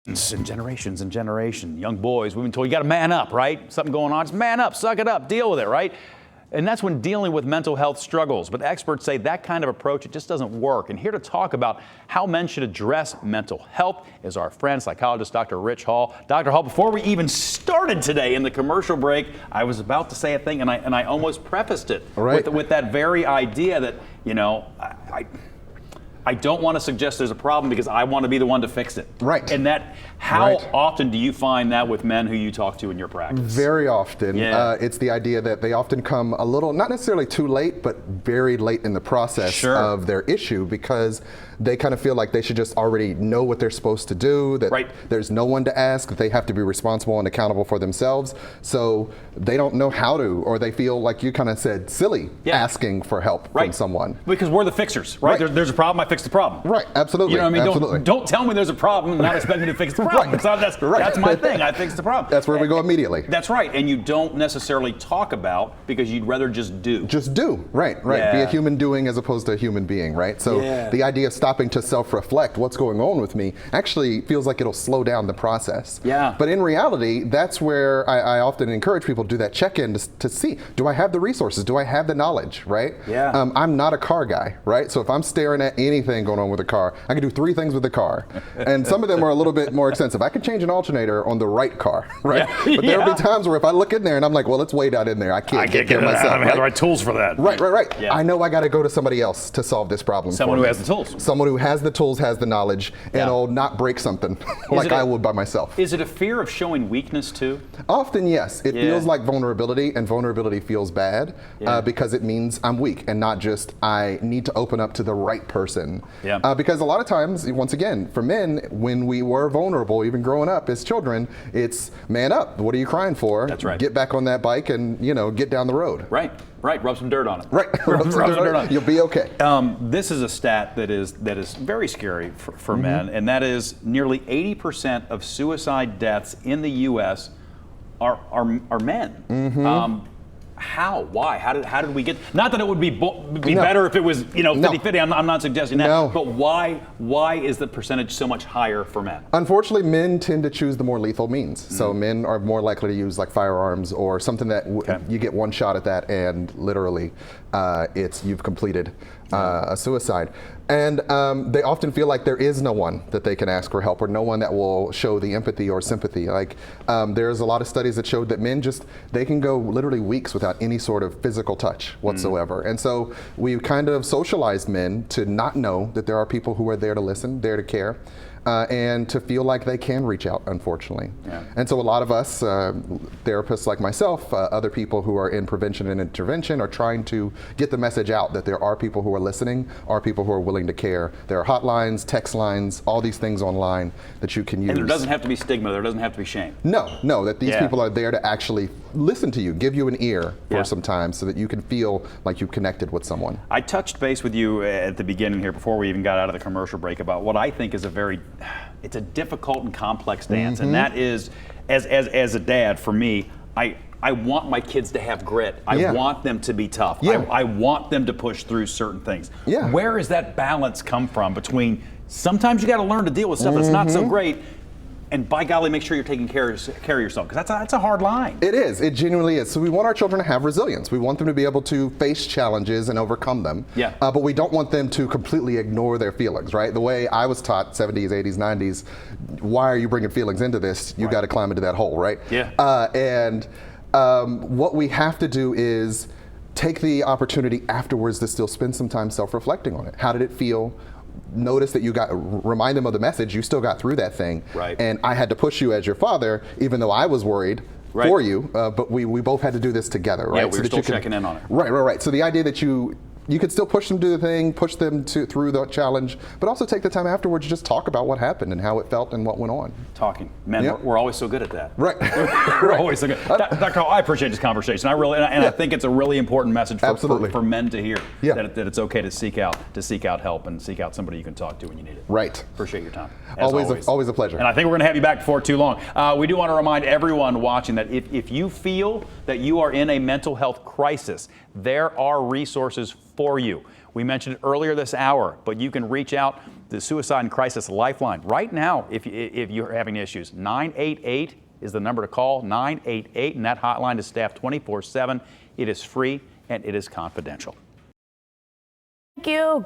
And generations and generations, young boys, we've been told you got to man up, right? Something going on, just man up, suck it up, deal with it, right? And that's when dealing with mental health struggles. But experts say that kind of approach, it just doesn't work. And here to talk about how men should address mental health is our friend, psychologist, Dr. Ritch Hall. Dr. Hall, before we even started today in the commercial break, I was about to say a thing and I almost prefaced it with that very idea that, you know, I don't want to suggest there's a problem because I want to be the one to fix it. Right. And that, how often do you find that with men who you talk to in your practice? Very often. Yeah. It's the idea that they often come a little, not necessarily too late, but very late in the process of their issue because they kind of feel like they should just already know what they're supposed to do, that there's no one to ask, that they have to be responsible and accountable for themselves. So they don't know how to, or they feel like you kind of said, silly asking for help from someone. Because we're the fixers, right? There's a problem, I fix the problem. Right, absolutely. You know what I mean? Absolutely. Don't tell me there's a problem and not expect me to fix the problem. That's my thing, I fix the problem. That's where we go immediately. That's right, and you don't necessarily talk about because you'd rather just do. Just do, right. Yeah. Be a human doing as opposed to a human being, right? So the idea of stopping to self-reflect what's going on with me actually feels like it'll slow down the process. Yeah. But in reality, that's where I often encourage people to do that check-in to see, do I have the resources? Do I have the knowledge, right? Yeah. I'm not a car guy, right? So if I'm staring at anything going on with a car, I can do 3 things with the car. And some of them are a little bit more expensive. I can change an alternator on the right car, right? Yeah. But there'll be times where if I look in there and I'm like, well, it's way down in there. I can't get it myself. I don't have the right tools for that. Right. Yeah. I know I got to go to somebody else to solve this problem. Someone who has the tools. Someone who has the tools, has the knowledge, and will not break something like I would by myself. Is it a fear of showing weakness too? Often, yes. It feels like vulnerability, and vulnerability feels bad because it means I'm weak and not just I need to open up to the right person. Yeah. Because a lot of times, once again, for men, when we were vulnerable, even growing up as children, it's man up. What are you crying for? That's right. Get back on that bike and, get down the road. Right. Rub some dirt on it. Right. Rub some dirt on it. You'll be okay. This is a stat that is very scary for men, and that is nearly 80% of suicide deaths in the U.S. are men. How? Why? How did we get? Not that it would be better if it was 50-50. I'm not suggesting that. But why is the percentage so much higher for men? Unfortunately, men tend to choose the more lethal means. So men are more likely to use like firearms or something that you get one shot at that and literally you've completed a suicide. And they often feel like there is no one that they can ask for help or no one that will show the empathy or sympathy. Like there's a lot of studies that showed that men they can go literally weeks without any sort of physical touch whatsoever. And so we kind of socialized men to not know that there are people who are there to listen, there to care. And to feel like they can reach out, unfortunately. Yeah. And so a lot of us, therapists like myself, other people who are in prevention and intervention are trying to get the message out that there are people who are listening, are people who are willing to care. There are hotlines, text lines, all these things online that you can use. And there doesn't have to be stigma, there doesn't have to be shame. No, that these people are there to actually listen to you, give you an ear for some time so that you can feel like you've connected with someone. I touched base with you at the beginning here before we even got out of the commercial break about what I think is it's a difficult and complex dance, and that is, as a dad, for me, I want my kids to have grit. I want them to be tough. I want them to push through certain things. Where does that balance come from between sometimes you got to learn to deal with stuff that's not so great, and by golly, make sure you're taking care of yourself, because that's a hard line. It is. It genuinely is. So we want our children to have resilience. We want them to be able to face challenges and overcome them. But we don't want them to completely ignore their feelings, right? The way I was taught 70s, 80s, 90s, why are you bringing feelings into this? You got to climb into that hole, right? What we have to do is take the opportunity afterwards to still spend some time self-reflecting on it. How did it feel? Notice that remind them of the message, you still got through that thing. And I had to push you as your father, even though I was worried for you, but we both had to do this together, right? Yeah, we were still checking in on it. Right. So the idea that you could still push them to the thing, push them through the challenge, but also take the time afterwards to just talk about what happened and how it felt and what went on. Talking. Men, we're always so good at that. Right. We're always so good. Dr. Hall, I appreciate this conversation. I think it's a really important message for men to hear, that it's okay to seek out help and seek out somebody you can talk to when you need it. Right. Appreciate your time. Always a pleasure. And I think we're going to have you back before too long. We do want to remind everyone watching that if you feel that you are in a mental health crisis, there are resources for you. We mentioned it earlier this hour, but you can reach out to the Suicide and Crisis Lifeline right now if you're having issues. 988 is the number to call, 988, and that hotline is staffed 24/7. It is free and it is confidential. Thank you.